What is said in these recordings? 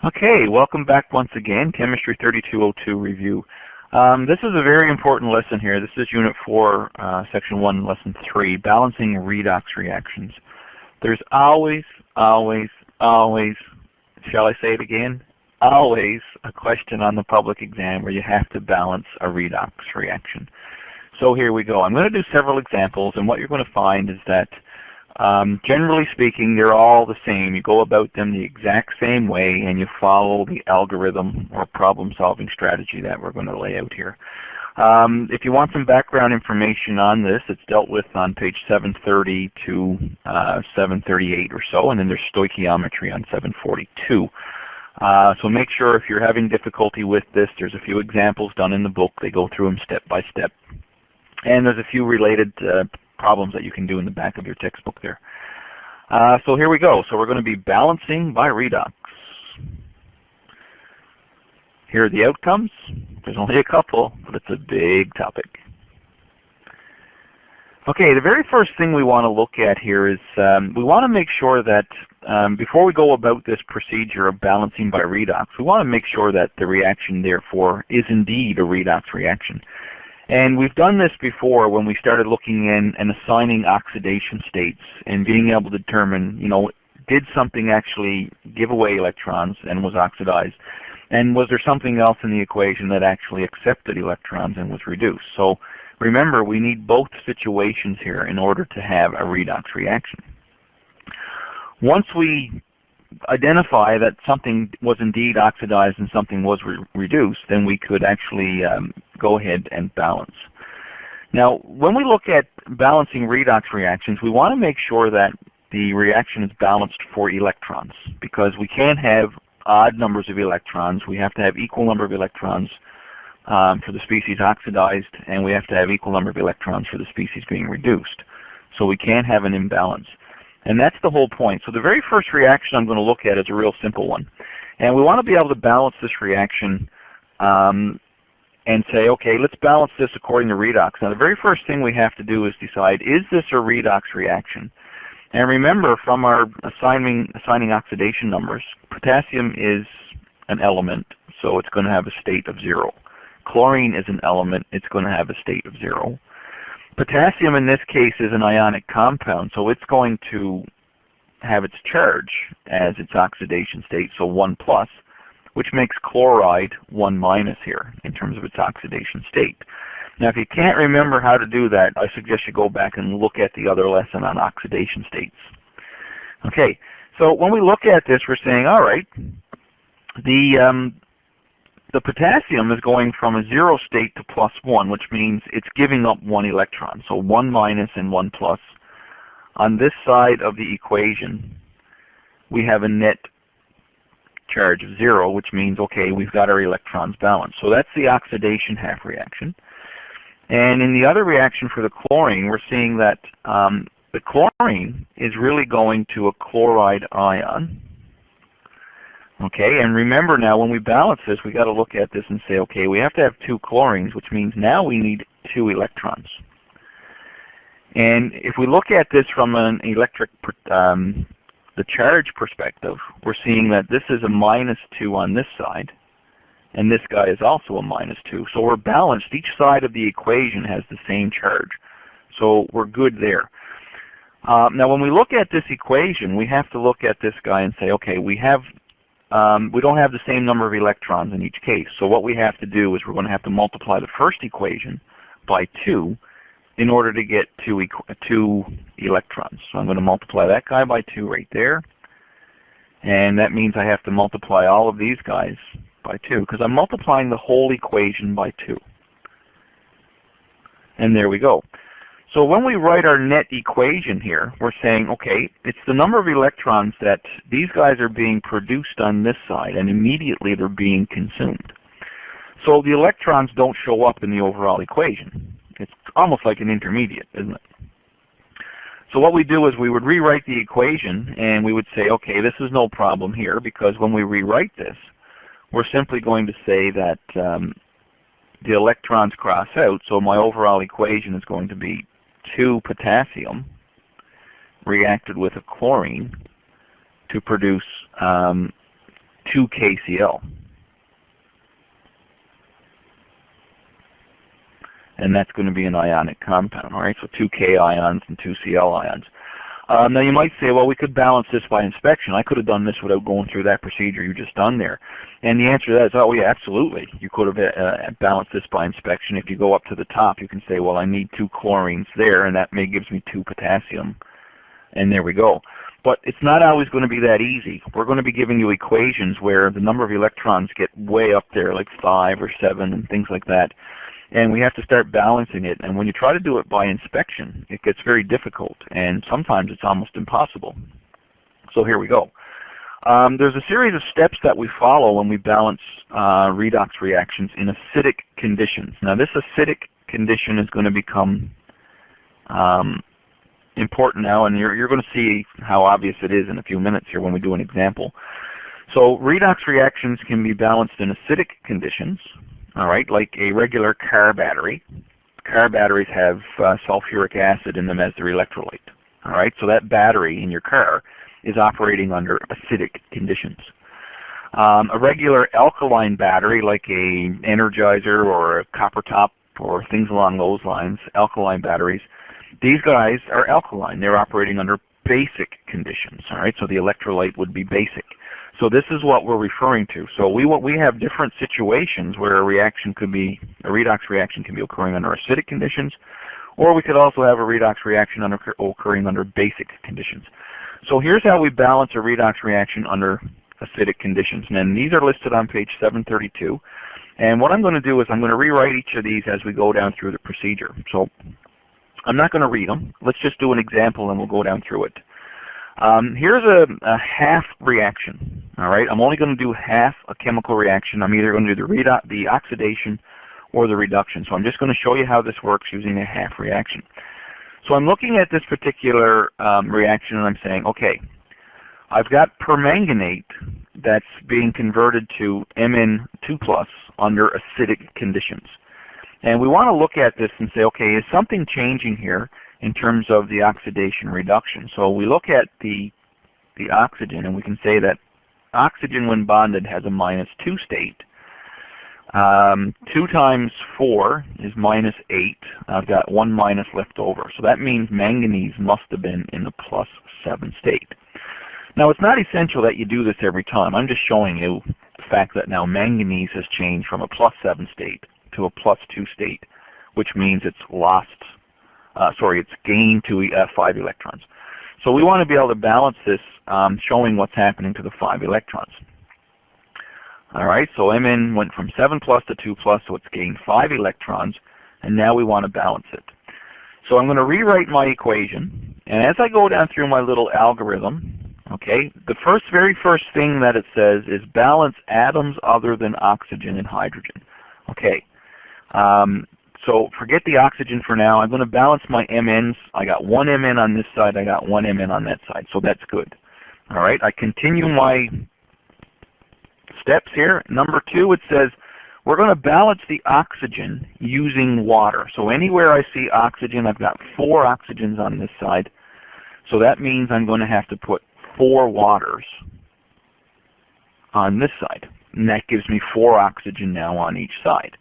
Okay, welcome back once again, Chemistry 3202 review. This is a very important lesson here. This is Unit 4, Section 1, Lesson 3, Balancing Redox Reactions. There's always, shall I say it again? Always a question on the public exam where you have to balance a redox reaction. So here we go. I'm going to do several examples, and what you're going to find is that generally speaking, they're all the same. You go about them the exact same way, and you follow the algorithm or problem-solving strategy that we're going to lay out here. If you want some background information on this, it's dealt with on page 730 to 738 or so, and then there's stoichiometry on 742. So make sure if you're having difficulty with this, there's a few examples done in the book. They go through them step by step. And there's a few related problems that you can do in the back of your textbook there. So here we go. So we're going to be balancing by redox. Here are the outcomes. There's only a couple, but it's a big topic. Okay, the very first thing we want to look at here is we want to make sure that before we go about this procedure of balancing by redox, we want to make sure that the reaction, therefore, is indeed a redox reaction. And we've done this before when we started looking in and assigning oxidation states and being able to determine, did something actually give away electrons and was oxidized? And was there something else in the equation that actually accepted electrons and was reduced? So remember, we need both situations here in order to have a redox reaction. Once we identify that something was indeed oxidized and something was reduced, then we could actually go ahead and balance. Now, when we look at balancing redox reactions, we want to make sure that the reaction is balanced for electrons, because we can't have odd numbers of electrons. We have to have equal number of electrons for the species oxidized, and we have to have equal number of electrons for the species being reduced. So we can't have an imbalance. And that's the whole point. So the very first reaction I'm going to look at is a real simple one. And we want to be able to balance this reaction and say, okay, let's balance this according to redox. Now the very first thing we have to do is decide, is this a redox reaction? And remember, from our assigning oxidation numbers, potassium is an element, so it's going to have a state of 0. Chlorine is an element, it's going to have a state of 0. Potassium in this case is an ionic compound, so it's going to have its charge as its oxidation state, so 1+, which makes chloride 1- here in terms of its oxidation state. Now if you can't remember how to do that, I suggest you go back and look at the other lesson on oxidation states. Okay, so when we look at this, we're saying, all right, the potassium is going from a 0 state to +1, which means it's giving up 1 electron. So 1- and 1+. On this side of the equation, we have a net charge of 0, which means, okay, we've got our electrons balanced. So that's the oxidation half reaction. And in the other reaction for the chlorine, we're seeing that the chlorine is really going to a chloride ion. Okay, and remember now, when we balance this, we got to look at this and say, okay, we have to have 2 chlorines, which means now we need 2 electrons. And if we look at this from an the charge perspective, we're seeing that this is a -2 on this side, and this guy is also a -2. So we're balanced. Each side of the equation has the same charge. So we're good there. Now when we look at this equation, we have to look at this guy and say, okay, we don't have the same number of electrons in each case. So what we have to do is we're going to have to multiply the first equation by 2 in order to get 2 electrons. So I'm going to multiply that guy by 2 right there. And that means I have to multiply all of these guys by 2, because I'm multiplying the whole equation by 2. And there we go. So when we write our net equation here, we're saying, okay, it's the number of electrons that these guys are being produced on this side, and immediately they're being consumed. So the electrons don't show up in the overall equation. It's almost like an intermediate, isn't it? So what we do is we would rewrite the equation, and we would say, okay, this is no problem here, because when we rewrite this, we're simply going to say that the electrons cross out, so my overall equation is going to be 2 potassium reacted with a chlorine to produce 2 KCl. And that's going to be an ionic compound, all right? So 2 K ions and 2 Cl ions. Now you might say, well, we could balance this by inspection. I could have done this without going through that procedure you just done there. And the answer to that is, oh yeah, absolutely. You could have balanced this by inspection. If you go up to the top, you can say, well, I need 2 chlorines there, and that gives me 2 potassium. And there we go. But it's not always going to be that easy. We're going to be giving you equations where the number of electrons get way up there, like 5 or 7 and things like that. And we have to start balancing it. And when you try to do it by inspection, it gets very difficult. And sometimes it's almost impossible. So here we go. There's a series of steps that we follow when we balance redox reactions in acidic conditions. Now this acidic condition is going to become important now, and you're going to see how obvious it is in a few minutes here when we do an example. So redox reactions can be balanced in acidic conditions. All right, like a regular car battery. Car batteries have sulfuric acid in them as their electrolyte. All right, so that battery in your car is operating under acidic conditions. A regular alkaline battery, like a Energizer or a copper top or things along those lines, alkaline batteries, these guys are alkaline. They're operating under basic conditions. All right, so the electrolyte would be basic. So this is what we're referring to. So we have different situations where a redox reaction can be occurring under acidic conditions, or we could also have a redox reaction occurring under basic conditions. So here's how we balance a redox reaction under acidic conditions. And these are listed on page 732. And what I'm going to do is I'm going to rewrite each of these as we go down through the procedure. So I'm not going to read them. Let's just do an example and we'll go down through it. Here's a half reaction. All right, I'm only going to do half a chemical reaction. I'm either going to do the oxidation or the reduction. So I'm just going to show you how this works using a half reaction. So I'm looking at this particular reaction and I'm saying, okay, I've got permanganate that's being converted to Mn2+ under acidic conditions. And we want to look at this and say, okay, is something changing here in terms of the oxidation reduction? So we look at the oxygen and we can say that oxygen when bonded has a -2 state. 2 times 4 is -8. I've got 1 minus left over. So that means manganese must have been in the +7 state. Now it's not essential that you do this every time. I'm just showing you the fact that now manganese has changed from a +7 state to a +2 state, which means it's it's gained 5 electrons. So we want to be able to balance this, showing what's happening to the 5 electrons. All right, so Mn went from 7+ to 2+, so it's gained 5 electrons, and now we want to balance it. So I'm going to rewrite my equation, and as I go down through my little algorithm, okay, the very first thing that it says is balance atoms other than oxygen and hydrogen. Okay. So forget the oxygen for now. I'm going to balance my Mn's. I got 1 Mn on this side. I got 1 Mn on that side. So that's good. All right. I continue my steps here. Number 2, it says we're going to balance the oxygen using water. So anywhere I see oxygen, I've got 4 oxygens on this side. So that means I'm going to have to put 4 waters on this side. And that gives me 4 oxygen now on each side.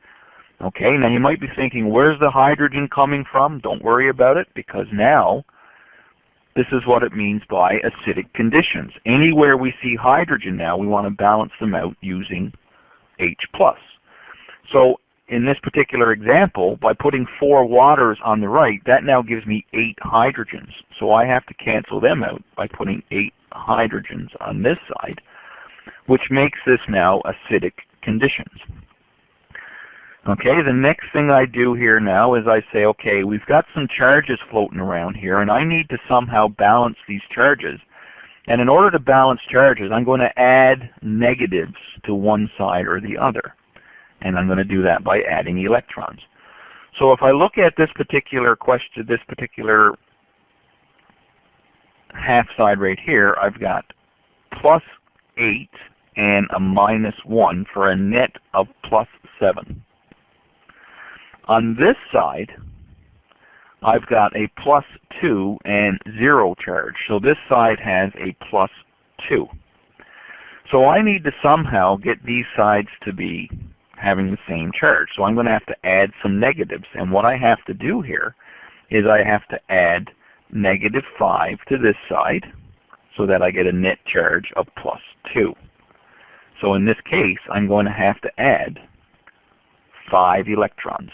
Okay, now you might be thinking, where's the hydrogen coming from? Don't worry about it, because now this is what it means by acidic conditions. Anywhere we see hydrogen now, we want to balance them out using H+. So in this particular example, by putting 4 waters on the right, that now gives me 8 hydrogens. So I have to cancel them out by putting 8 hydrogens on this side, which makes this now acidic conditions. Okay, the next thing I do here now is I say, okay, we've got some charges floating around here, and I need to somehow balance these charges. And in order to balance charges, I'm going to add negatives to one side or the other. And I'm going to do that by adding electrons. So if I look at this particular question, this particular half side right here, I've got +8 and a -1 for a net of +7. On this side, I've got a +2 and 0 charge. So this side has a +2. So I need to somehow get these sides to be having the same charge. So I'm going to have to add some negatives. And what I have to do here is I have to add -5 to this side so that I get a net charge of +2. So in this case, I'm going to have to add 5 electrons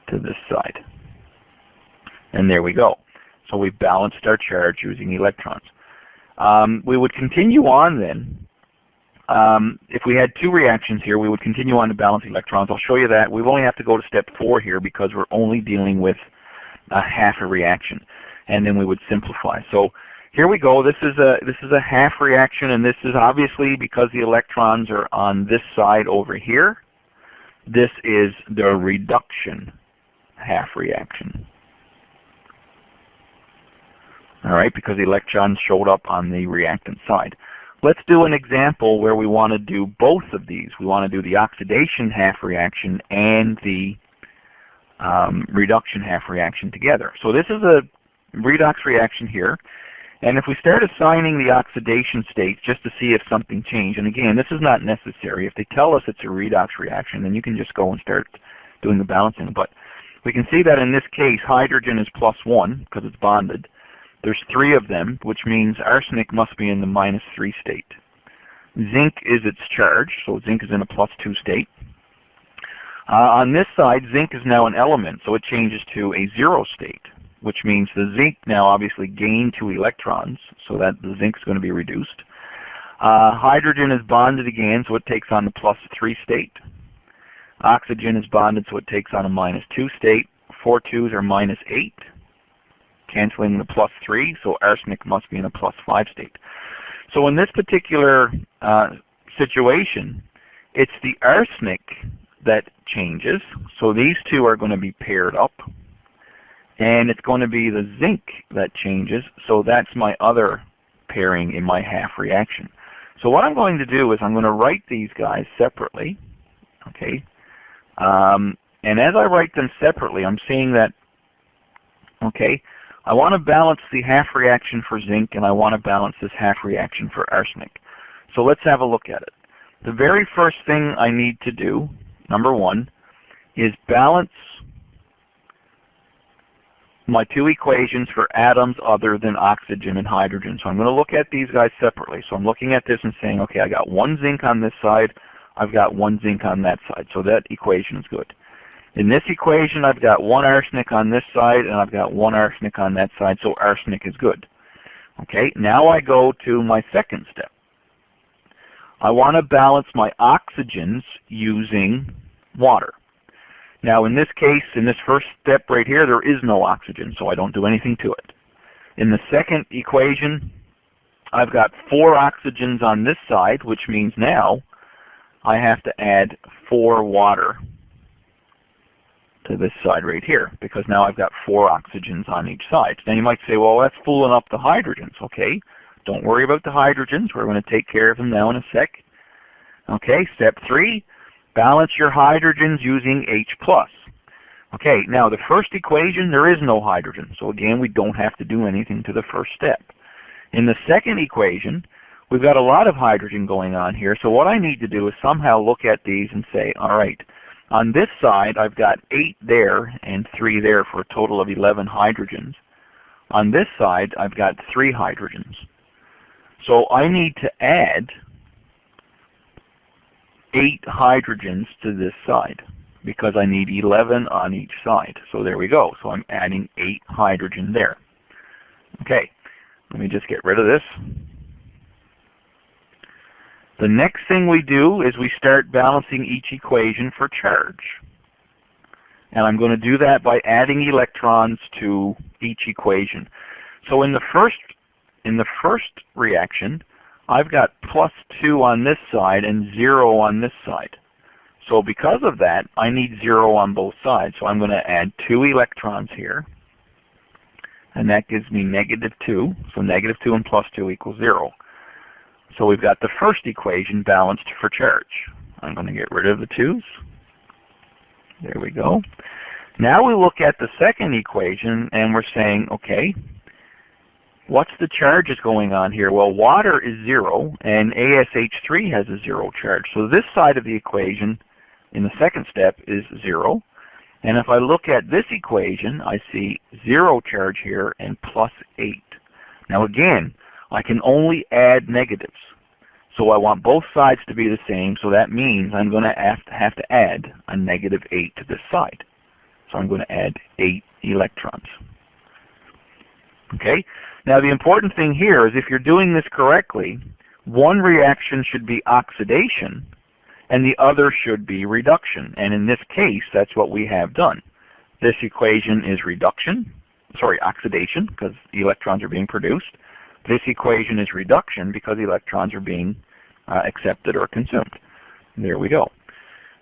to this side. And there we go. So we balanced our charge using electrons. We would continue on then. If we had 2 reactions here, we would continue on to balance electrons. I'll show you that. We only have to go to step 4 here because we're only dealing with half a reaction. And then we would simplify. So here we go. This is a half reaction, and this is obviously because the electrons are on this side over here. This is the reduction half reaction. All right, because the electrons showed up on the reactant side. Let's do an example where we want to do both of these. We want to do the oxidation half reaction and the reduction half reaction together. So this is a redox reaction here. And if we start assigning the oxidation states just to see if something changed, and again, this is not necessary. If they tell us it's a redox reaction, then you can just go and start doing the balancing. But we can see that in this case, hydrogen is +1 because it's bonded. There's 3 of them, which means arsenic must be in the -3 state. Zinc is its charge, so zinc is in a +2 state. On this side, zinc is now an element, so it changes to a 0 state, which means the zinc now obviously gained 2 electrons, so that the zinc is going to be reduced. Hydrogen is bonded again, so it takes on the +3 state. Oxygen is bonded, so it takes on a -2 state. 4 2s are -8. Canceling the +3, so arsenic must be in a +5 state. So in this particular situation, it's the arsenic that changes. So these 2 are going to be paired up. And it's going to be the zinc that changes. So that's my other pairing in my half reaction. So what I'm going to do is I'm going to write these guys separately. Okay. And as I write them separately, I'm seeing that, okay, I want to balance the half reaction for zinc, and I want to balance this half reaction for arsenic. So let's have a look at it. The very first thing I need to do, number 1, is balance my 2 equations for atoms other than oxygen and hydrogen. So I'm going to look at these guys separately. So I'm looking at this and saying, okay, I got 1 zinc on this side, I've got 1 zinc on that side. So that equation is good. In this equation, I've got 1 arsenic on this side, and I've got 1 arsenic on that side, so arsenic is good. Okay, now I go to my second step. I want to balance my oxygens using water. Now in this case, in this first step right here, there is no oxygen, so I don't do anything to it. In the second equation, I've got 4 oxygens on this side, which means now I have to add 4 water to this side right here, because now I've got 4 oxygens on each side. Now you might say, well, that's fooling up the hydrogens. Okay, don't worry about the hydrogens. We're going to take care of them now in a sec. Okay, step 3, balance your hydrogens using H+. Okay, now the first equation, there is no hydrogen. So again, we don't have to do anything to the first step. In the second equation, we've got a lot of hydrogen going on here. So what I need to do is somehow look at these and say, all right, on this side, I've got 8 there and 3 there for a total of 11 hydrogens. On this side, I've got 3 hydrogens. So I need to add 8 hydrogens to this side because I need 11 on each side. So there we go. So I'm adding 8 hydrogen there. Okay, let me just get rid of this. The next thing we do is we start balancing each equation for charge. And I'm going to do that by adding electrons to each equation. So in the first reaction, I've got +2 on this side and 0 on this side. So because of that, I need 0 on both sides. So I'm going to add 2 electrons here. And that gives me -2. So -2 and +2 equals 0. So we've got the first equation balanced for charge. I'm going to get rid of the 2's. There we go. Now we look at the second equation and we're saying, okay, what's the charges going on here? Well, water is 0, and ASH3 has a 0 charge. So this side of the equation in the second step is 0. And if I look at this equation, I see 0 charge here and plus 8. Now again, I can only add negatives. So I want both sides to be the same, so that means I'm going to have to add a negative 8 to this side. So I'm going to add 8 electrons. Okay? Now the important thing here is if you're doing this correctly, one reaction should be oxidation and the other should be reduction. And in this case, that's what we have done. This equation is oxidation, because electrons are being produced. This equation is reduction because electrons are being accepted or consumed. There we go.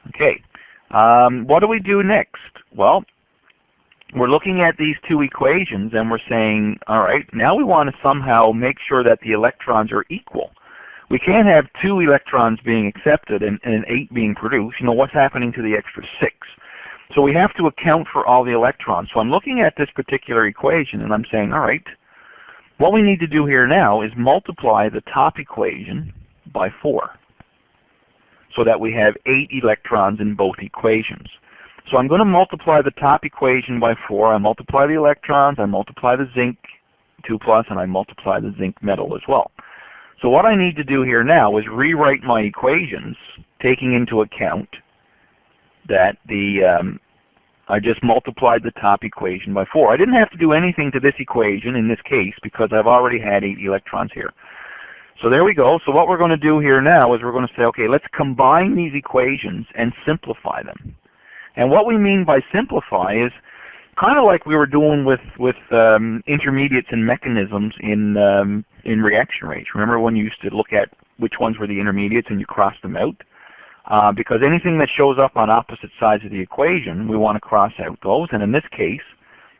Okay. What do we do next? Well, we're looking at these two equations and we're saying, all right, now we want to somehow make sure that the electrons are equal. We can't have 2 electrons being accepted and 8 being produced. You know, what's happening to the extra 6? So we have to account for all the electrons. So I'm looking at this particular equation and I'm saying, all right, what we need to do here now is multiply the top equation by 4 so that we have 8 electrons in both equations. So I'm going to multiply the top equation by 4. I multiply the electrons, I multiply the zinc 2+, and I multiply the zinc metal as well. So what I need to do here now is rewrite my equations taking into account that I just multiplied the top equation by 4. I didn't have to do anything to this equation in this case because I've already had 8 electrons here. So there we go. So what we're going to do here now is we're going to say, okay, let's combine these equations and simplify them. And what we mean by simplify is kind of like we were doing with intermediates and mechanisms in reaction rates. Remember when you used to look at which ones were the intermediates and you crossed them out? Because anything that shows up on opposite sides of the equation, we want to cross out those. And in this case,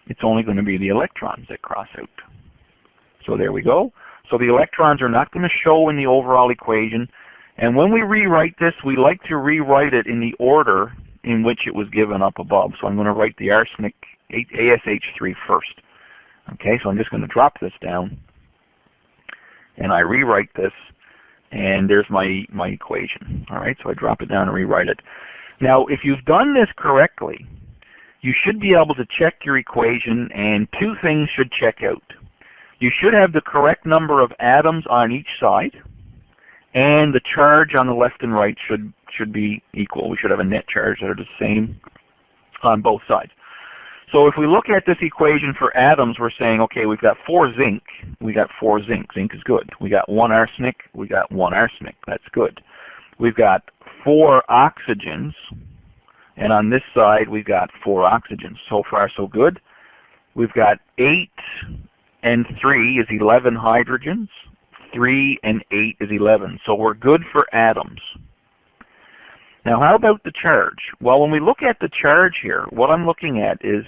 it's only going to be the electrons that cross out. So there we go. So the electrons are not going to show in the overall equation. And when we rewrite this, we like to rewrite it in the order in which it was given up above. So I'm going to write the arsenic ASH3 first. Okay, so I'm just going to drop this down. And I rewrite this. And there's my equation. All right, so I drop it down and rewrite it. Now, if you've done this correctly, you should be able to check your equation, and 2 things should check out. You should have the correct number of atoms on each side, and the charge on the left and right should be equal. We should have a net charge that are the same on both sides. So if we look at this equation for atoms, we're saying, okay, we've got 4 zinc. We got 4 zinc. Zinc is good. We got 1 arsenic. We got 1 arsenic. That's good. We've got 4 oxygens. And on this side, we've got 4 oxygens. So far, so good. We've got 8 and 3 is 11 hydrogens. 3 and 8 is 11. So we're good for atoms. Now how about the charge? Well, when we look at the charge here, what I'm looking at is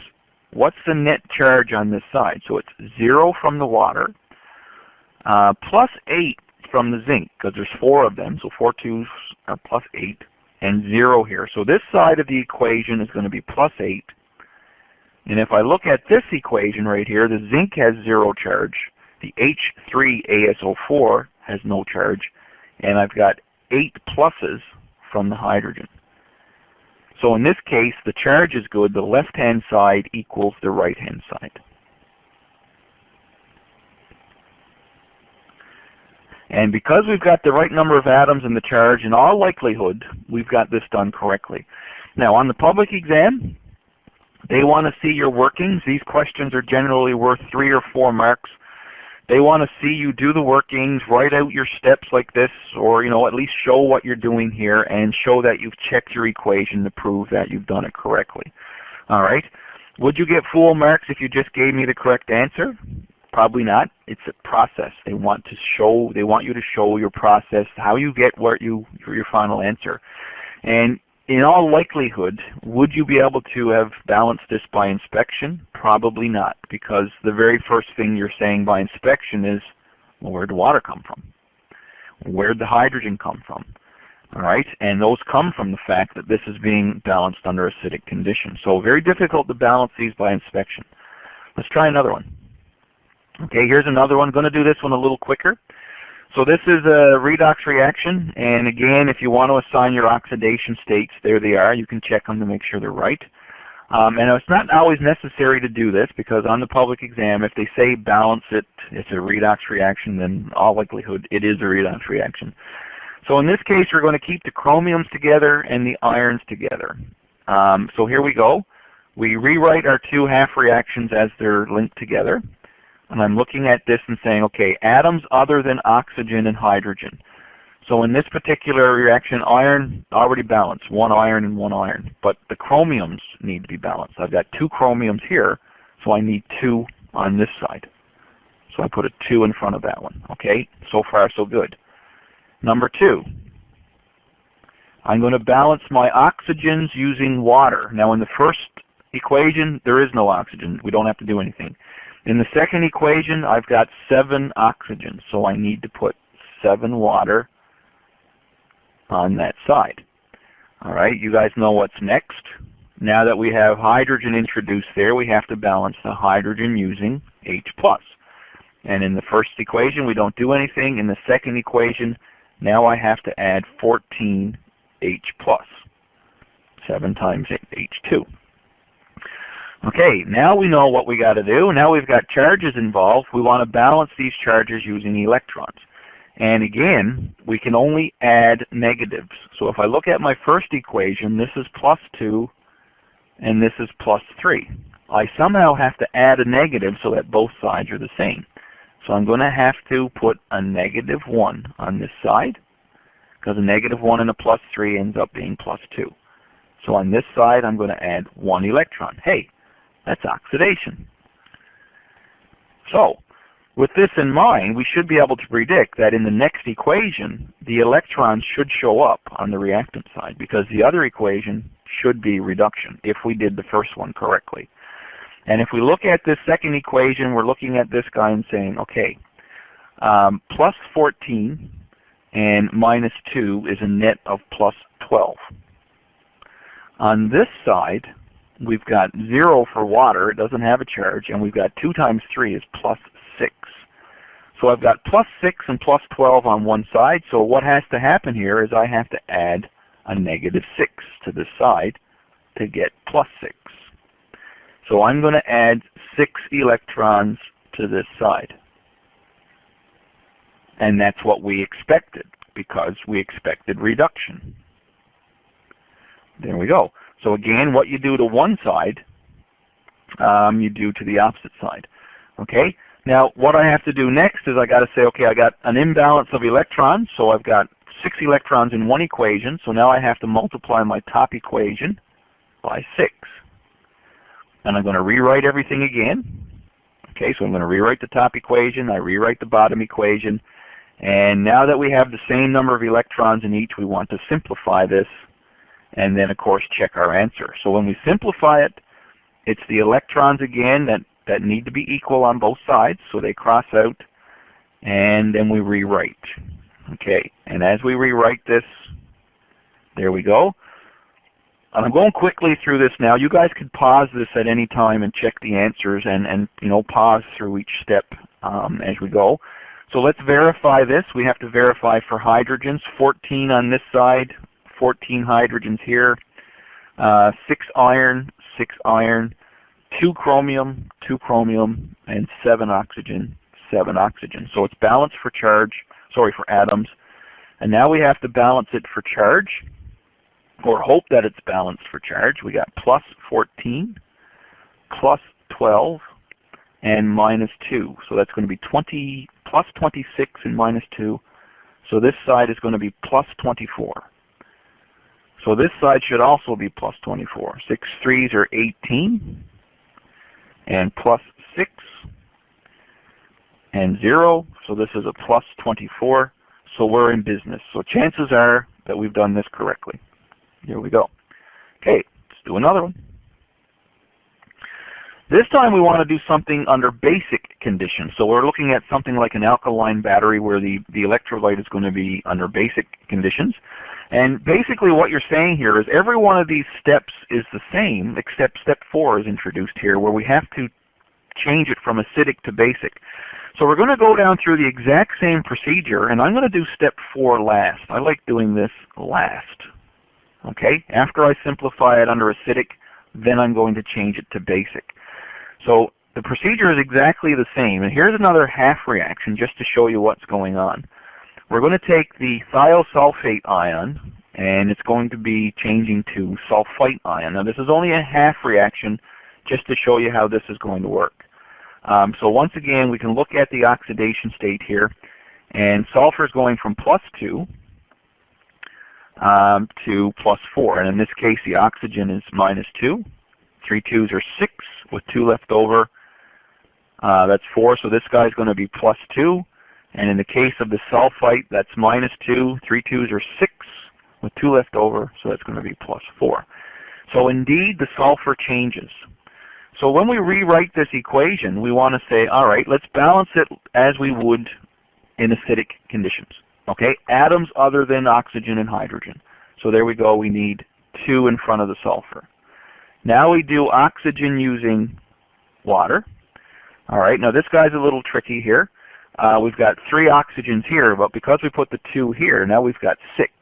what's the net charge on this side? So it's 0 from the water, plus 8 from the zinc, because there's 4 of them, so 4 2s are plus 8, and 0 here. So this side of the equation is going to be plus 8. And if I look at this equation right here, the zinc has 0 charge, the H3ASO4 has no charge, and I've got 8 pluses from the hydrogen. So in this case, the charge is good. The left-hand side equals the right-hand side. And because we've got the right number of atoms in the charge, in all likelihood, we've got this done correctly. Now on the public exam, they want to see your workings. These questions are generally worth 3 or 4 marks. They want to see you do the workings, write out your steps like this, or at least show what you're doing here and show that you've checked your equation to prove that you've done it correctly. All right. Would you get full marks if you just gave me the correct answer? Probably not. It's a process. They want you to show your process, how you get your final answer. And in all likelihood, would you be able to have balanced this by inspection? Probably not, because the very first thing you're saying by inspection is, well, where'd the water come from? Where'd the hydrogen come from? All right, and those come from the fact that this is being balanced under acidic conditions. So very difficult to balance these by inspection. Let's try another one. Okay, here's another one. I'm going to do this one a little quicker. So this is a redox reaction, and again, if you want to assign your oxidation states, there they are. You can check them to make sure they're right. And it's not always necessary to do this, because on the public exam, if they say balance it, it's a redox reaction, then all likelihood it is a redox reaction. So in this case, we're going to keep the chromiums together and the irons together. So here we go. We rewrite our two half reactions as they're linked together. And I'm looking at this and saying, okay, atoms other than oxygen and hydrogen. So in this particular reaction, iron already balanced, one iron and one iron. But the chromiums need to be balanced. I've got two chromiums here, so I need two on this side. So I put a 2 in front of that one. Okay, so far so good. Number 2, I'm going to balance my oxygens using water. Now in the first equation, there is no oxygen. We don't have to do anything. In the second equation, I've got 7 oxygens, so I need to put 7 water on that side. All right, you guys know what's next. Now that we have hydrogen introduced there, we have to balance the hydrogen using H+. And in the first equation, we don't do anything. In the second equation, now I have to add 14 H+, 7 times H2. Okay, now we know what we got to do. Now we've got charges involved. We want to balance these charges using electrons. And again, we can only add negatives. So if I look at my first equation, this is +2 and this is +3. I somehow have to add a negative so that both sides are the same. So I'm going to have to put a -1 on this side, because a -1 and a +3 ends up being +2. So on this side, I'm going to add 1 electron. Hey, that's oxidation. So with this in mind, we should be able to predict that in the next equation, the electrons should show up on the reactant side, because the other equation should be reduction if we did the first one correctly. And if we look at this second equation, we're looking at this guy and saying, okay, +14 and -2 is a net of +12. On this side, we've got 0 for water. It doesn't have a charge. And we've got 2 times 3 is +6. So I've got +6 and +12 on one side. So what has to happen here is I have to add a -6 to this side to get +6. So I'm going to add 6 electrons to this side. And that's what we expected, because we expected reduction. There we go. So again, what you do to one side, you do to the opposite side. Okay? Now, what I have to do next is I got to say, okay, I got an imbalance of electrons, so I've got 6 electrons in one equation, so now I have to multiply my top equation by 6. And I'm going to rewrite everything again. Okay, so I'm going to rewrite the top equation, I rewrite the bottom equation, and now that we have the same number of electrons in each, we want to simplify this, and then of course check our answer. So when we simplify it, it's the electrons again that need to be equal on both sides, so they cross out, and then we rewrite. Okay, and as we rewrite this, there we go. And I'm going quickly through this now. You guys could pause this at any time and check the answers, and you know, pause through each step as we go. So let's verify this. We have to verify for hydrogens. 14 on this side, 14 hydrogens here, 6 iron, 6 iron, 2 chromium, 2 chromium, and 7 oxygen, 7 oxygen. So it's balanced for charge, sorry, for atoms. And now we have to balance it for charge, or hope that it's balanced for charge. We got +14, +12, and -2. So that's going to be +26 and -2. So this side is going to be +24. So this side should also be +24. 6 3s are 18, and +6, and 0. So this is a +24. So we're in business. So chances are that we've done this correctly. Here we go. Okay, let's do another one. This time we want to do something under basic conditions. So we're looking at something like an alkaline battery where the electrolyte is going to be under basic conditions. And basically what you're saying here is every one of these steps is the same, except step 4 is introduced here, where we have to change it from acidic to basic. So we're going to go down through the exact same procedure, and I'm going to do step 4 last. I like doing this last. Okay? After I simplify it under acidic, then I'm going to change it to basic. So the procedure is exactly the same, and here's another half reaction just to show you what's going on. We're going to take the thiosulfate ion, and it's going to be changing to sulfite ion. Now this is only a half reaction just to show you how this is going to work. So once again, we can look at the oxidation state here, and sulfur is going from +2 to +4. And in this case, the oxygen is -2. 3 2s are 6, with 2 left over. That's 4, so this guy's going to be +2. And in the case of the sulfite, that's -2. 3 2s are 6, with 2 left over, so that's going to be +4. So indeed, the sulfur changes. So when we rewrite this equation, we want to say, all right, let's balance it as we would in acidic conditions. Okay, atoms other than oxygen and hydrogen. So there we go, we need 2 in front of the sulfur. Now we do oxygen using water. All right, now this guy's a little tricky here. We've got 3 oxygens here, but because we put the 2 here, now we've got 6.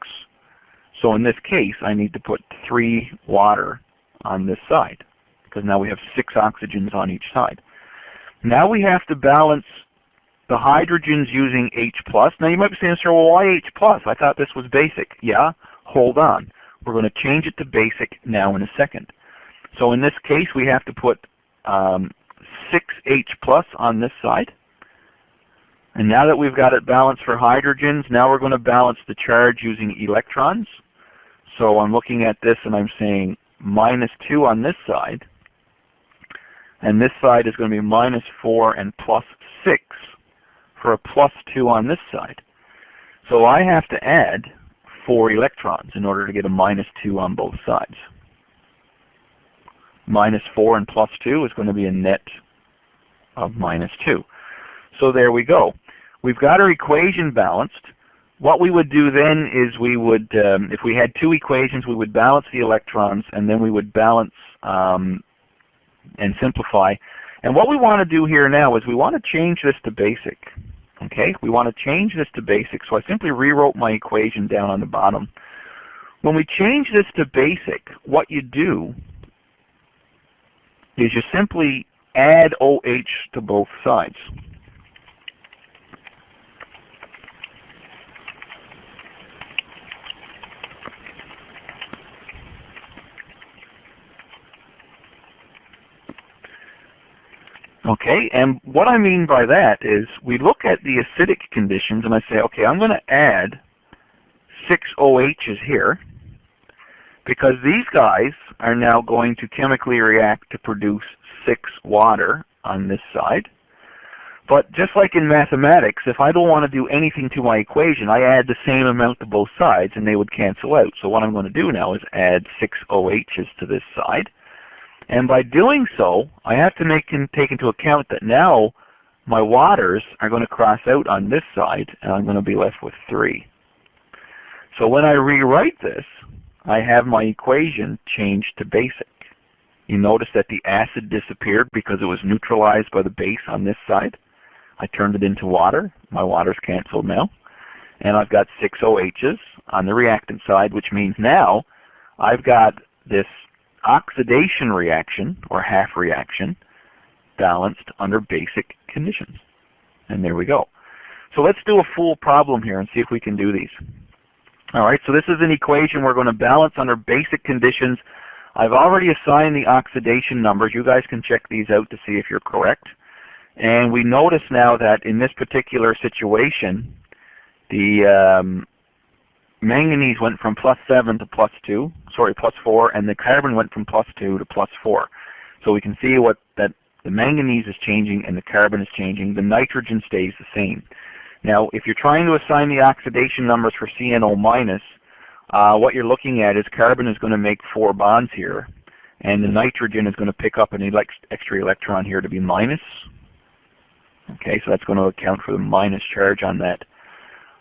So in this case, I need to put 3 water on this side, because now we have 6 oxygens on each side. Now we have to balance the hydrogens using H+. Now you might be saying, sir, well, why H+? I thought this was basic. Yeah, hold on. We're going to change it to basic now in a second. So in this case, we have to put 6H+ on this side. And now that we've got it balanced for hydrogens, now we're going to balance the charge using electrons. So I'm looking at this and I'm saying -2 on this side. And this side is going to be -4 and +6 for a +2 on this side. So I have to add 4 electrons in order to get a -2 on both sides. -4 and +2 is going to be a net of -2. So there we go. We've got our equation balanced. What we would do then is we would, if we had 2 equations, we would balance the electrons, and then we would balance and simplify. And what we want to do here now is we want to change this to basic. Okay, we want to change this to basic. So I simply rewrote my equation down on the bottom. When we change this to basic, what you do is you simply add OH to both sides. Okay, and what I mean by that is we look at the acidic conditions and I say, okay, I'm going to add 6 OHs here because these guys are now going to chemically react to produce 6 water on this side. But just like in mathematics, if I don't want to do anything to my equation, I add the same amount to both sides and they would cancel out. So what I'm going to do now is add 6 OHs to this side. And by doing so, I have to take into account that now my waters are going to cross out on this side, and I'm going to be left with 3. So when I rewrite this, I have my equation changed to basic. You notice that the acid disappeared because it was neutralized by the base on this side. I turned it into water. My water's canceled now. And I've got 6 OHs on the reactant side, which means now I've got this oxidation reaction, or half reaction, balanced under basic conditions. And there we go. So let's do a full problem here and see if we can do these. All right, so this is an equation we're going to balance under basic conditions. I've already assigned the oxidation numbers. You guys can check these out to see if you're correct. And we notice now that in this particular situation, the manganese went from +7 to +4, and the carbon went from +2 to +4. So we can see that the manganese is changing and the carbon is changing. The nitrogen stays the same. Now, if you're trying to assign the oxidation numbers for CNO-, what you're looking at is carbon is going to make 4 bonds here, and the nitrogen is going to pick up an extra electron here to be minus. Okay, so that's going to account for the minus charge on that.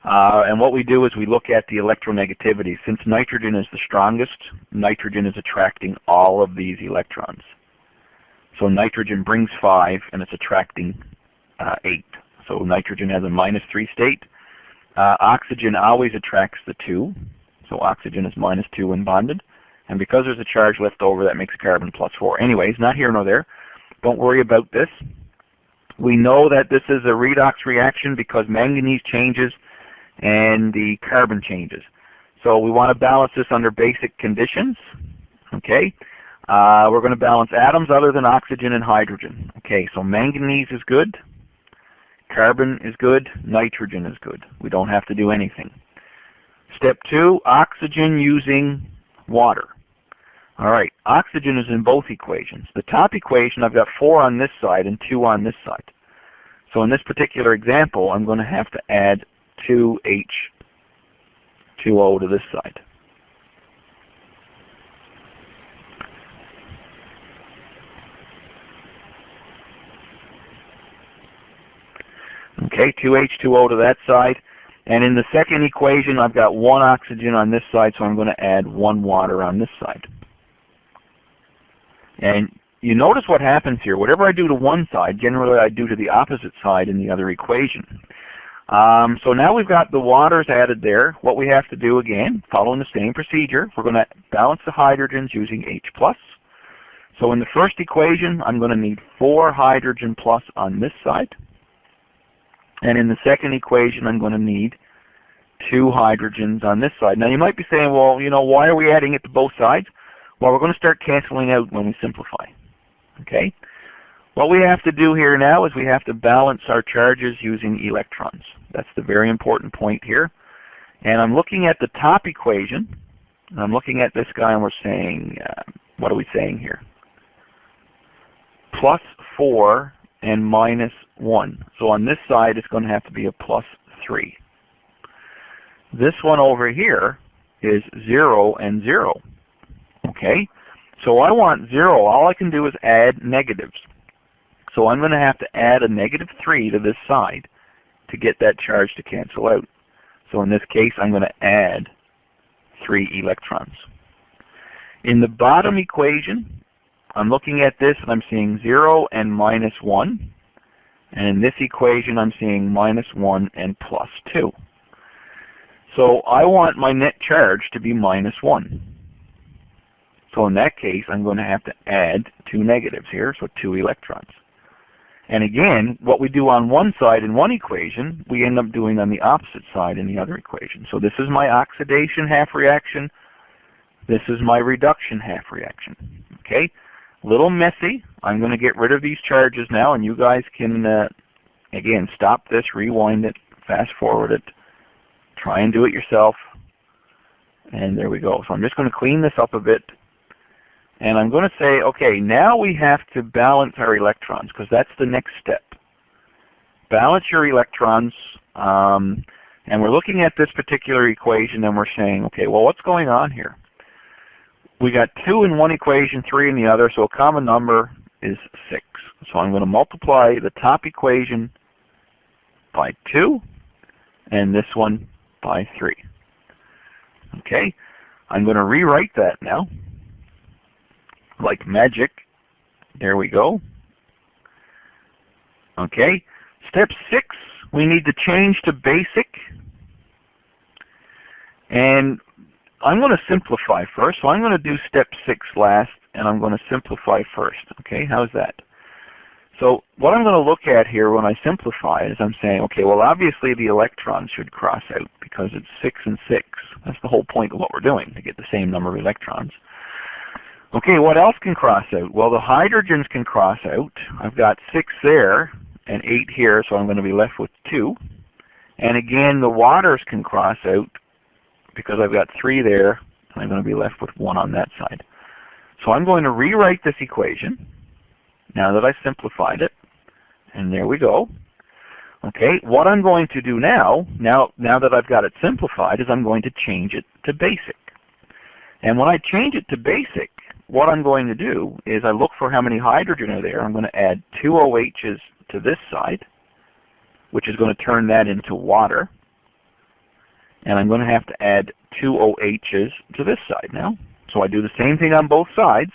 And what we do is we look at the electronegativity. Since nitrogen is the strongest, nitrogen is attracting all of these electrons. So nitrogen brings 5, and it's attracting 8. So nitrogen has a -3 state. Oxygen always attracts the 2. So oxygen is -2 when bonded. And because there's a charge left over, that makes carbon +4. Anyways, not here nor there. Don't worry about this. We know that this is a redox reaction because manganese changes and the carbon changes. So we want to balance this under basic conditions. Okay, we're going to balance atoms other than oxygen and hydrogen. Okay, so manganese is good, carbon is good, nitrogen is good. We don't have to do anything. Step 2, oxygen using water. All right, oxygen is in both equations. The top equation, I've got 4 on this side and 2 on this side. So in this particular example, I'm going to have to add 2H2O to this side. Okay, 2H2O to that side. And in the second equation, I've got 1 oxygen on this side, so I'm going to add 1 water on this side. And you notice what happens here. Whatever I do to one side, generally I do to the opposite side in the other equation. So now we've got the waters added there. What we have to do again, following the same procedure, we're going to balance the hydrogens using H+. So in the first equation, I'm going to need 4 hydrogen plus on this side. And in the second equation, I'm going to need 2 hydrogens on this side. Now you might be saying, well, why are we adding it to both sides? Well, we're going to start canceling out when we simplify. Okay? What we have to do here now is we have to balance our charges using electrons. That's the very important point here. And I'm looking at the top equation. And I'm looking at this guy and we're saying, what are we saying here? +4 and -1. So on this side it's going to have to be a +3. This one over here is 0 and 0. Okay? So I want 0. All I can do is add negatives. So I'm going to have to add a -3 to this side to get that charge to cancel out. So in this case, I'm going to add 3 electrons. In the bottom equation, I'm looking at this and I'm seeing 0 and -1. And in this equation, I'm seeing -1 and +2. So I want my net charge to be -1. So in that case, I'm going to have to add 2 negatives here, so 2 electrons. And again, what we do on one side in one equation, we end up doing on the opposite side in the other equation. So this is my oxidation half reaction. This is my reduction half reaction. Okay? A little messy. I'm going to get rid of these charges now, and you guys can, again, stop this, rewind it, fast forward it, try and do it yourself. And there we go. So I'm just going to clean this up a bit. And I'm going to say, okay, now we have to balance our electrons, because that's the next step. Balance your electrons. And we're looking at this particular equation, and we're saying, okay, well, what's going on here? We got 2 in one equation, 3 in the other, so a common number is 6. So I'm going to multiply the top equation by 2, and this one by 3. Okay? I'm going to rewrite that now. Like magic. There we go. Okay. Step 6, we need to change to basic. And I'm going to simplify first. So I'm going to do step 6 last, and I'm going to simplify first. Okay, how's that? So what I'm going to look at here when I simplify is I'm saying, okay, well, obviously the electrons should cross out because it's 6 and 6. That's the whole point of what we're doing, to get the same number of electrons. Okay, what else can cross out? Well, the hydrogens can cross out. I've got 6 there and 8 here, so I'm going to be left with 2. And again, the waters can cross out because I've got 3 there, and I'm going to be left with 1 on that side. So I'm going to rewrite this equation now that I've simplified it. And there we go. Okay, what I'm going to do now that I've got it simplified, is I'm going to change it to basic. And when I change it to basic, what I'm going to do is I look for how many hydrogen are there. I'm going to add 2 OHs to this side, which is going to turn that into water. And I'm going to have to add 2 OHs to this side now. So I do the same thing on both sides.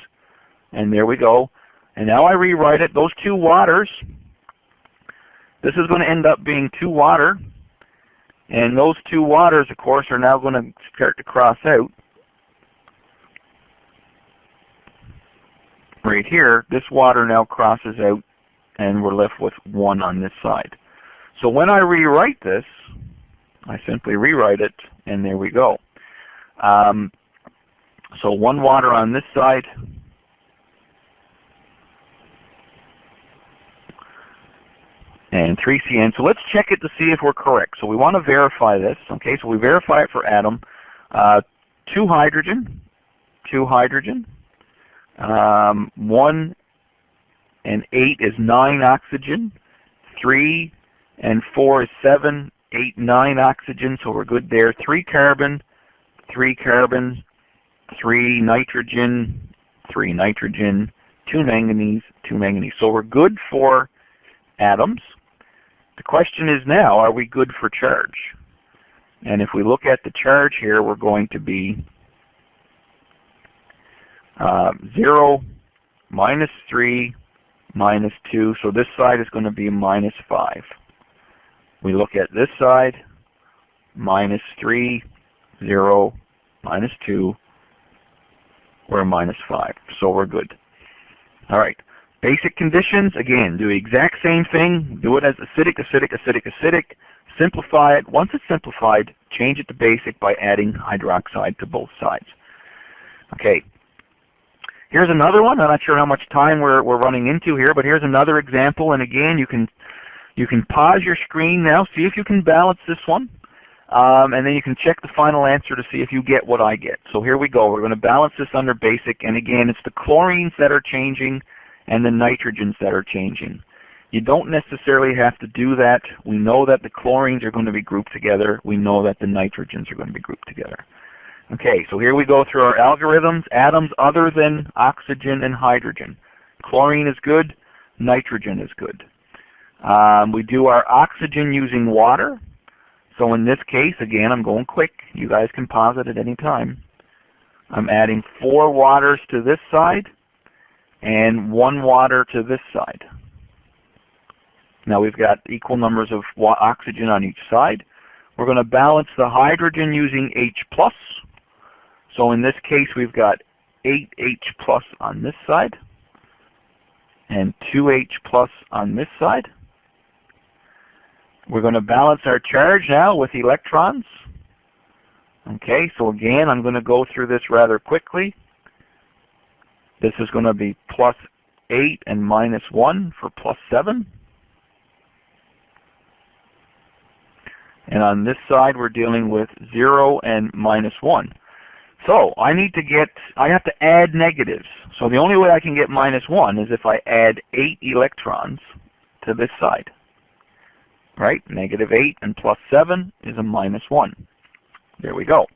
And there we go. And now I rewrite it. Those two waters, this is going to end up being 2 water. And those 2 waters, of course, are now going to start to cross out. Right here, this water now crosses out, and we're left with 1 on this side. So when I rewrite this, I simply rewrite it, and there we go. So 1 water on this side, and 3 CN. So let's check it to see if we're correct. So we want to verify this. Okay, so we verify it for atom. 2 hydrogen, 2 hydrogen. 1 and 8 is 9 oxygen. 3 and 4 is 7, 8, 9 oxygen. So we're good there. 3 carbon, 3 carbon, 3 nitrogen, 3 nitrogen, 2 manganese, 2 manganese. So we're good for atoms. The question is now, are we good for charge? And if we look at the charge here, we're going to be 0, -3, -2. So this side is going to be -5. We look at this side, -3, 0, -2, we're -5. So we're good. All right. Basic conditions, again, do the exact same thing. Do it as acidic, acidic, acidic, acidic. Simplify it. Once it's simplified, change it to basic by adding hydroxide to both sides. Okay. Here's another one. I'm not sure how much time we're running into here, but here's another example. And again, you can pause your screen now, see if you can balance this one, and then you can check the final answer to see if you get what I get. So here we go. We're going to balance this under basic, and again, it's the chlorines that are changing and the nitrogens that are changing. You don't necessarily have to do that. We know that the chlorines are going to be grouped together. We know that the nitrogens are going to be grouped together. Okay, so here we go through our algorithms. Atoms other than oxygen and hydrogen. Chlorine is good. Nitrogen is good. We do our oxygen using water. So in this case, again, I'm going quick. You guys can pause it at any time. I'm adding 4 waters to this side and 1 water to this side. Now we've got equal numbers of oxygen on each side. We're going to balance the hydrogen using H+. So in this case, we've got 8H+ on this side and 2H+ on this side. We're going to balance our charge now with electrons. Okay, so again, I'm going to go through this rather quickly. This is going to be +8 and -1 for +7. And on this side, we're dealing with 0 and -1. So I have to add negatives. So the only way I can get -1 is if I add 8 electrons to this side. Right? -8 and +7 is a -1. There we go.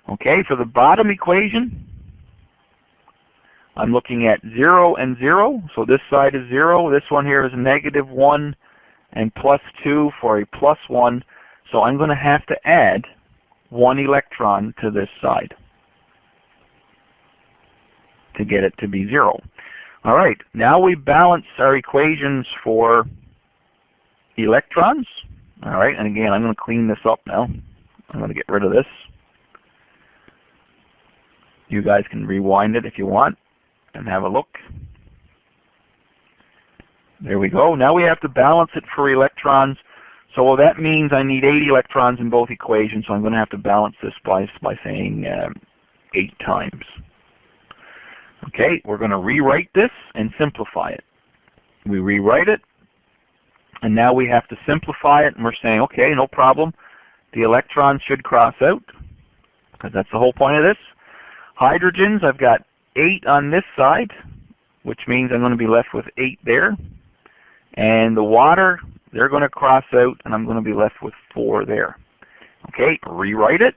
Okay, for the bottom equation, I'm looking at 0 and 0. So this side is 0. This one here is -1 and +2 for a +1. So I'm going to have to add 1 electron to this side to get it to be 0. All right, now we balance our equations for electrons. All right, and again, I'm going to clean this up now. I'm going to get rid of this. You guys can rewind it if you want and have a look. There we go. Now we have to balance it for electrons. So that means I need 8 electrons in both equations, so I'm going to have to balance this by saying 8 times. Okay, we're going to rewrite this and simplify it. We rewrite it, and now we have to simplify it, and we're saying, okay, no problem. The electrons should cross out, because that's the whole point of this. Hydrogens, I've got 8 on this side, which means I'm going to be left with 8 there. And the water, they're going to cross out, and I'm going to be left with 4 there. Okay, rewrite it.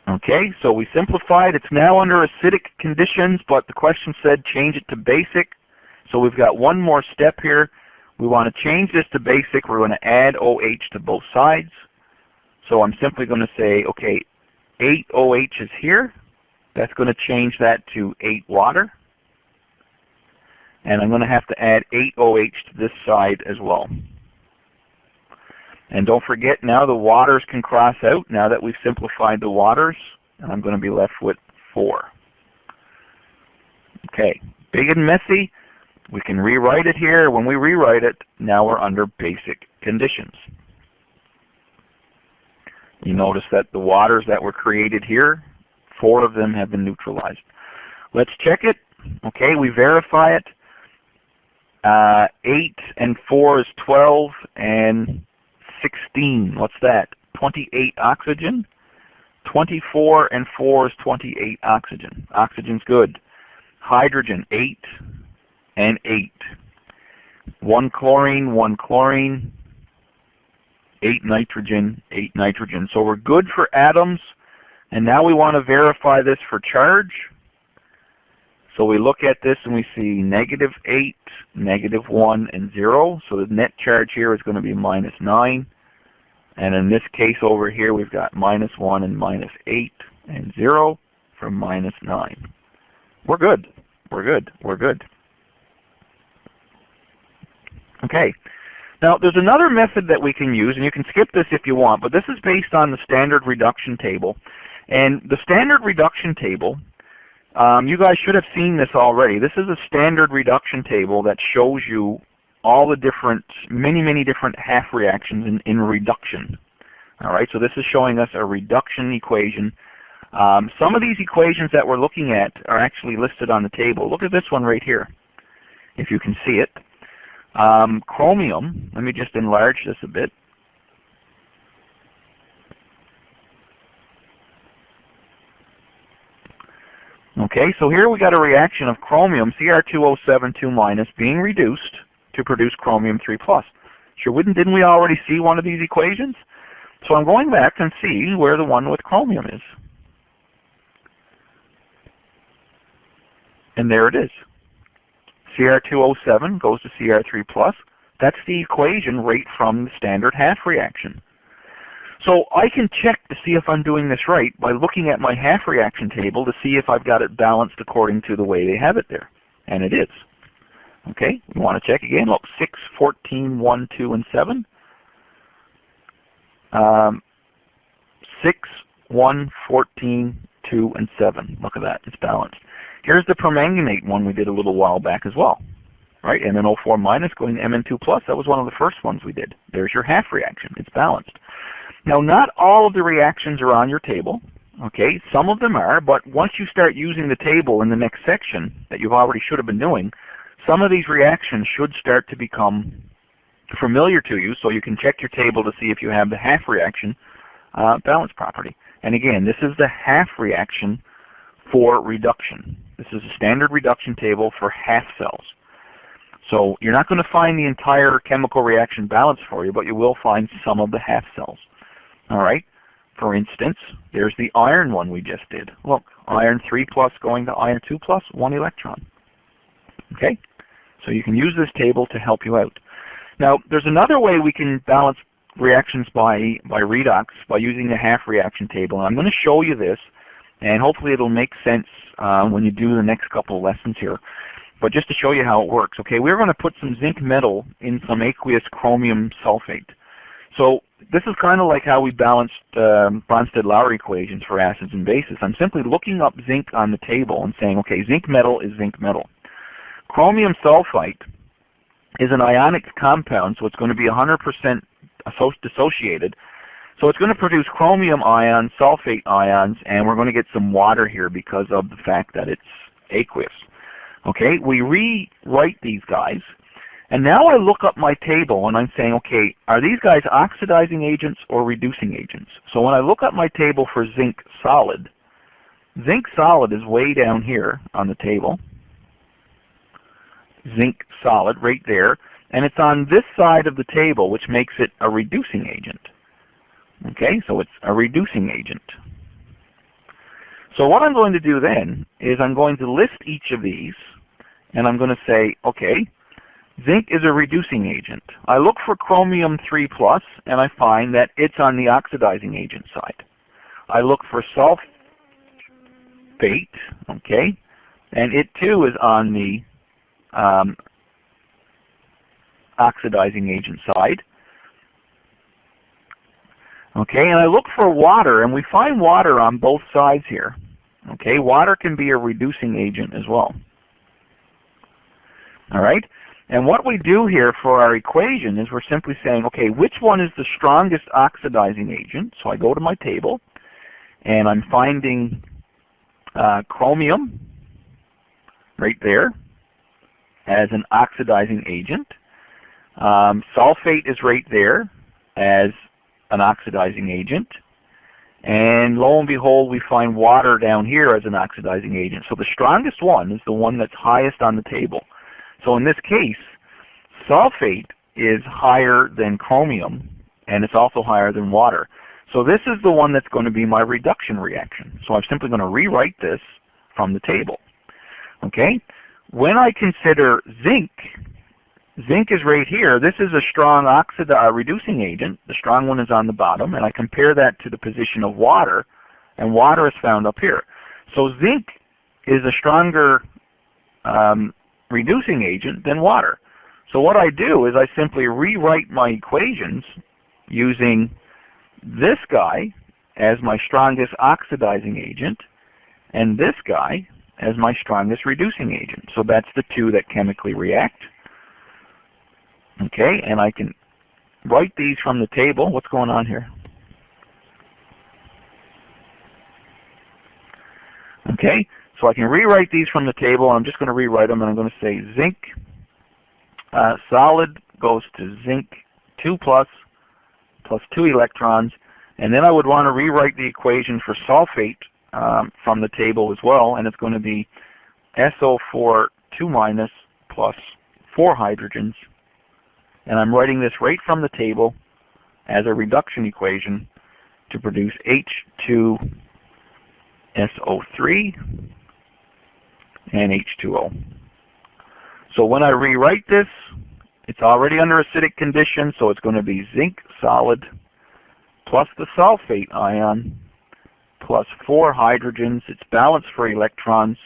Okay, so we simplified. It's now under acidic conditions, but the question said change it to basic. So we've got one more step here. We want to change this to basic. We're going to add OH to both sides. So I'm simply going to say, okay, 8 OH is here, That's going to change that to 8 water. And I'm going to have to add 8 OH to this side as well. And don't forget, now the waters can cross out now that we've simplified the waters. And I'm going to be left with 4. Okay, big and messy. We can rewrite it here. When we rewrite it, now we're under basic conditions. You notice that the waters that were created here, 4 of them have been neutralized. Let's check it. Okay, we verify it. 8 and 4 is 12, and 16, what's that? 28 oxygen. 24 and 4 is 28 oxygen. Oxygen's good. Hydrogen, 8 and 8. 1 chlorine, 1 chlorine. 8 nitrogen, 8 nitrogen. So we're good for atoms, and now we want to verify this for charge. So we look at this and we see -8, -1, and 0. So the net charge here is going to be -9. And in this case over here, we've got -1 and -8 and 0 from -9. We're good. We're good. We're good. Okay. Now, there's another method that we can use, and you can skip this if you want, but this is based on the standard reduction table. And the standard reduction table, you guys should have seen this already. This is a standard reduction table that shows you all the different, many different half reactions in reduction. All right, so this is showing us a reduction equation. Some of these equations that we're looking at are actually listed on the table. Look at this one right here, if you can see it. Chromium, let me just enlarge this a bit. Okay, so here we got a reaction of chromium, Cr2O7 being reduced to produce chromium 3+. Sure, didn't we already see one of these equations? So I'm going back and see where the one with chromium is. And there it is. Cr2O7 goes to Cr3+. That's the equation right from the standard half reaction. So I can check to see if I'm doing this right by looking at my half reaction table to see if I've got it balanced according to the way they have it there. And it is. Okay, we want to check again. Look, 6, 14, 1, 2, and 7. 6, 1, 14, 2, and 7. Look at that, it's balanced. Here's the permanganate one we did a little while back as well. Right, MnO4- going to Mn2+. That was one of the first ones we did. There's your half reaction. It's balanced. Now, not all of the reactions are on your table. Okay, some of them are, but once you start using the table in the next section that you already should have been doing, some of these reactions should start to become familiar to you, so you can check your table to see if you have the half reaction balance property. And again, this is the half reaction for reduction. This is a standard reduction table for half cells. So you're not going to find the entire chemical reaction balance for you, but you will find some of the half cells. All right. For instance, there's the iron one we just did. Look, iron 3+ going to iron 2+, 1 electron. Okay. So you can use this table to help you out. Now, there's another way we can balance reactions by redox by using the half reaction table. And I'm going to show you this, and hopefully it'll make sense when you do the next couple of lessons here. But just to show you how it works, okay, we're going to put some zinc metal in some aqueous chromium sulfate. So this is kind of like how we balanced Bronsted-Lowry equations for acids and bases. I'm simply looking up zinc on the table and saying, okay, zinc metal is zinc metal. Chromium sulfite is an ionic compound, so it's going to be 100% dissociated. So it's going to produce chromium ions, sulfate ions, and we're going to get some water here because of the fact that it's aqueous. Okay, we rewrite these guys, and now I look up my table and I'm saying, okay, are these guys oxidizing agents or reducing agents? So when I look up my table for zinc solid is way down here on the table. Zinc solid right there, and it's on this side of the table, which makes it a reducing agent. Okay, so it's a reducing agent. So what I'm going to do then is I'm going to list each of these, and I'm going to say, okay, zinc is a reducing agent. I look for chromium 3+, and I find that it's on the oxidizing agent side. I look for sulfate, okay, and it too is on the oxidizing agent side. Okay, and I look for water, and we find water on both sides here. Okay, water can be a reducing agent as well. All right, and what we do here for our equation is we're simply saying, okay, which one is the strongest oxidizing agent? So I go to my table, and I'm finding chromium right there as an oxidizing agent. Sulfate is right there as an oxidizing agent. And lo and behold, we find water down here as an oxidizing agent. So the strongest one is the one that's highest on the table. So in this case, sulfate is higher than chromium, and it's also higher than water. So this is the one that's going to be my reduction reaction. So I'm simply going to rewrite this from the table. Okay? When I consider zinc, zinc is right here. This is a strong reducing agent. The strong one is on the bottom, and I compare that to the position of water, and water is found up here. So zinc is a stronger reducing agent than water. So what I do is I simply rewrite my equations using this guy as my strongest oxidizing agent and this guy as my strongest reducing agent. So that's the two that chemically react. Okay, and I can write these from the table. What's going on here? Okay, so I can rewrite these from the table. I'm just going to rewrite them, and I'm going to say zinc solid goes to zinc 2 plus 2 electrons. And then I would want to rewrite the equation for sulfate from the table as well, and it's going to be SO4 2 minus plus 4 hydrogens. And I'm writing this right from the table as a reduction equation to produce H2SO3 and H2O. So when I rewrite this, it's already under acidic condition, so it's going to be zinc solid plus the sulfate ion plus 4 hydrogens. It's balanced for electrons.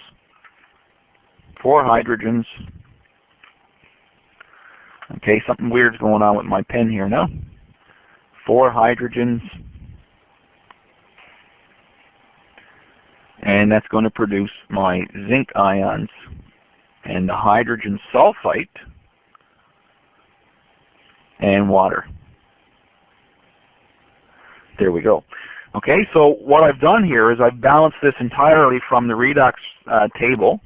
4 hydrogens. Okay, something weird's going on with my pen here now. 4 hydrogens. And that's going to produce my zinc ions and the hydrogen sulfite and water. There we go. Okay, so what I've done here is I've balanced this entirely from the redox table,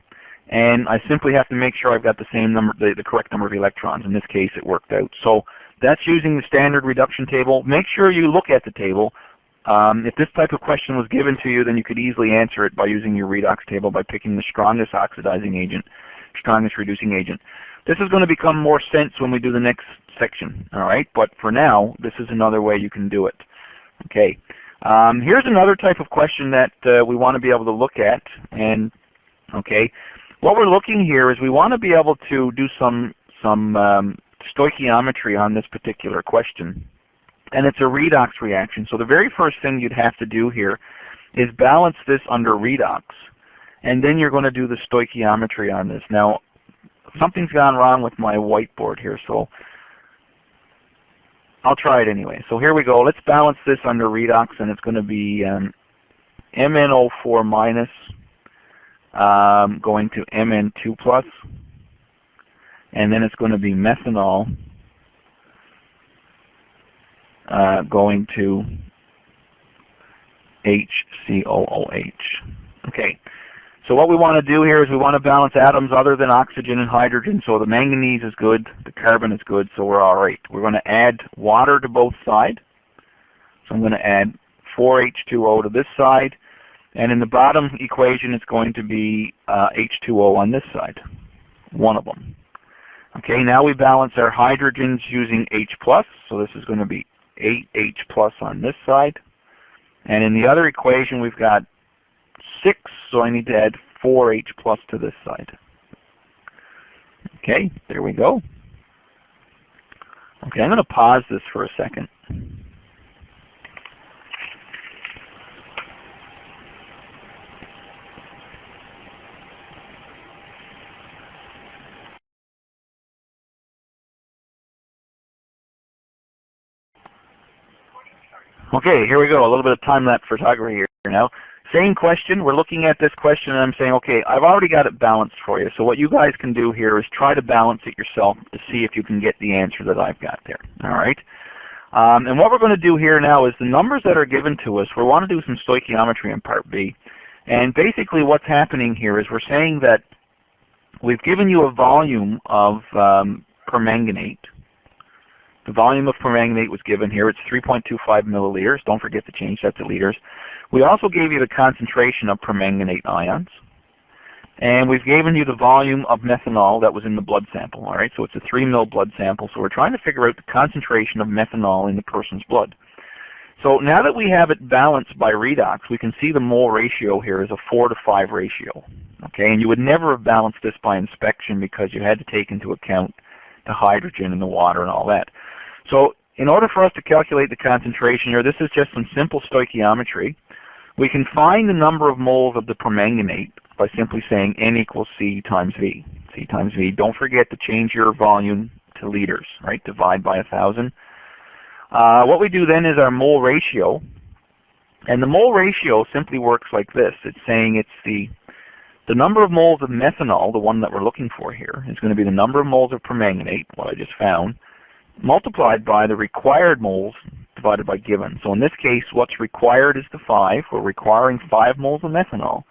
and I simply have to make sure I've got the same number, the correct number of electrons. In this case, it worked out. So that's using the standard reduction table. Make sure you look at the table. If this type of question was given to you, then you could easily answer it by using your redox table by picking the strongest oxidizing agent, strongest reducing agent. This is going to become more sense when we do the next section, all right? But for now, this is another way you can do it. Okay. Here's another type of question that we want to be able to look at. And okay, what we're looking here is we want to be able to do some stoichiometry on this particular question. And it's a redox reaction. So the very first thing you'd have to do here is balance this under redox. And then you're going to do the stoichiometry on this. Now, something's gone wrong with my whiteboard here, so I'll try it anyway. So here we go. Let's balance this under redox, and it's going to be MnO4 minus going to Mn2 plus, and then it's going to be methanol going to HCOOH. Okay. So what we want to do here is we want to balance atoms other than oxygen and hydrogen. So the manganese is good, the carbon is good, so we're all right. We're going to add water to both sides. So I'm going to add 4H2O to this side. And in the bottom equation, it's going to be H2O on this side, one of them. Okay, now we balance our hydrogens using H+. So this is going to be 8H+ on this side. And in the other equation, we've got 6, so I need to add 4H+ to this side. Okay, there we go. Okay, I'm going to pause this for a second. Okay, here we go. A little bit of time-lapse photography here now. Same question. We're looking at this question and I'm saying, okay, I've already got it balanced for you. So what you guys can do here is try to balance it yourself to see if you can get the answer that I've got there. All right. And what we're going to do here now is the numbers that are given to us, we want to do some stoichiometry in Part B. And basically what's happening here is we're saying that we've given you a volume of permanganate. The volume of permanganate was given here. It's 3.25 milliliters. Don't forget to change that to liters. We also gave you the concentration of permanganate ions. And we've given you the volume of methanol that was in the blood sample. All right, so it's a 3 ml blood sample. So we're trying to figure out the concentration of methanol in the person's blood. So now that we have it balanced by redox, we can see the mole ratio here is a 4 to 5 ratio. Okay, and you would never have balanced this by inspection because you had to take into account the hydrogen in the water and all that. So in order for us to calculate the concentration here, this is just some simple stoichiometry. We can find the number of moles of the permanganate by simply saying N equals C times V. C times V. Don't forget to change your volume to liters, right? Divide by 1,000. What we do then is our mole ratio. And the mole ratio simply works like this. It's saying it's the number of moles of methanol, the one that we're looking for here, is going to be the number of moles of permanganate, what I just found, multiplied by the required moles divided by given. So in this case, what's required is the 5. We're requiring 5 moles of methanol,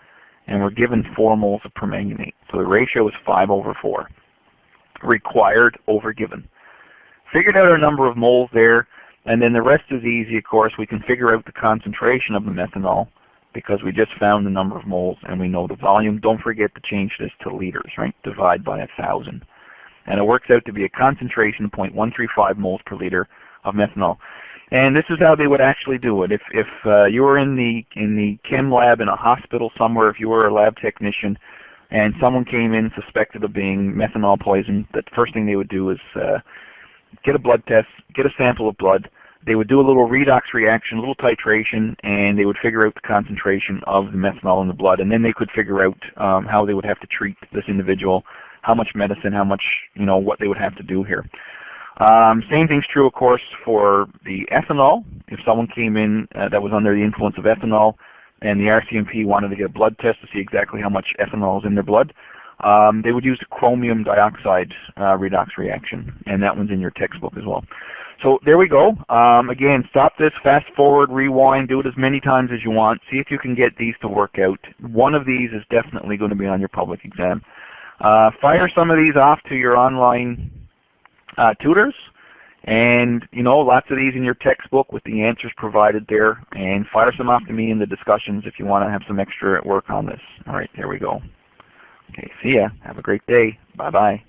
and we're given 4 moles of permanganate. So the ratio is 5 over 4. Required over given. Figured out our number of moles there, and then the rest is easy, of course. We can figure out the concentration of the methanol because we just found the number of moles and we know the volume. Don't forget to change this to liters, right? Divide by 1,000. And it works out to be a concentration of 0.135 moles per liter of methanol. And this is how they would actually do it. If you were in the chem lab in a hospital somewhere, if you were a lab technician, and someone came in suspected of being methanol poisoned, the first thing they would do is get a blood test, get a sample of blood. They would do a little redox reaction, a little titration, and they would figure out the concentration of the methanol in the blood. And then they could figure out how they would have to treat this individual, how much medicine, how much, what they would have to do here. Same thing's true, of course, for the ethanol. If someone came in that was under the influence of ethanol and the RCMP wanted to get a blood test to see exactly how much ethanol is in their blood, they would use the chromium dioxide redox reaction, and that one's in your textbook as well. So there we go. Again, stop this, fast forward, rewind, do it as many times as you want. See if you can get these to work out. One of these is definitely going to be on your public exam. Fire some of these off to your online tutors, and lots of these in your textbook with the answers provided there, and fire some off to me in the discussions if you want to have some extra work on this. All right, there we go. Okay, see ya. Have a great day. Bye-bye.